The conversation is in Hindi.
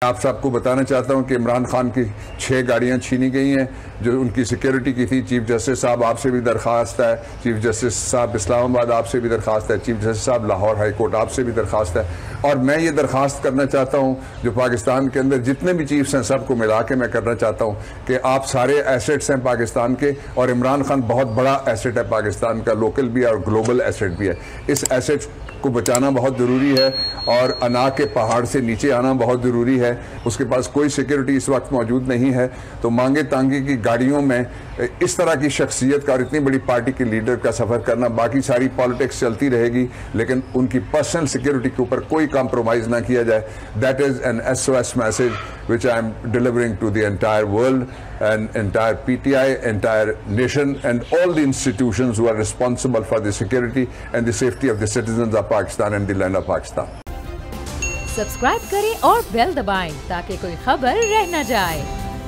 आप सबको बताना चाहता हूं कि इमरान खान की 6 गाड़ियां छीनी गई हैं जो उनकी सिक्योरिटी की थी। चीफ जस्टिस साहब आपसे भी दरख्वास्त है, चीफ जस्टिस साहब इस्लामाबाद आपसे भी दरख्वास्त है, चीफ जस्टिस साहब लाहौर हाई कोर्ट आपसे भी दरख्वास्त है। और मैं ये दरख्वास्त करना चाहता हूं जो पाकिस्तान के अंदर जितने भी चीफ्स हैं सबको मिला के मैं करना चाहता हूं कि आप सारे एसेट्स हैं पाकिस्तान के, और इमरान खान बहुत बड़ा एसेट है पाकिस्तान का, लोकल भी है और ग्लोबल एसेट भी है। इस एसेट को बचाना बहुत ज़रूरी है और अना के पहाड़ से नीचे आना बहुत ज़रूरी है। उसके पास कोई सिक्योरिटी इस वक्त मौजूद नहीं है, तो मांगे तांगे की गाड़ियों में इस तरह की शख्सियत का और इतनी बड़ी पार्टी के लीडर का सफ़र करना, बाकी सारी पॉलिटिक्स चलती रहेगी लेकिन उनकी पर्सनल सिक्योरिटी के ऊपर कोई कॉम्प्रोमाइज़ ना किया जाए। That is an SOS message which I am delivering to the entire world and entire PTI, entire nation and all the institutions who are responsible for the security and the safety of the citizens of Pakistan and the land of Pakistan. Subscribe करें और बेल दबाएं ताकि कोई खबर रह न जाए।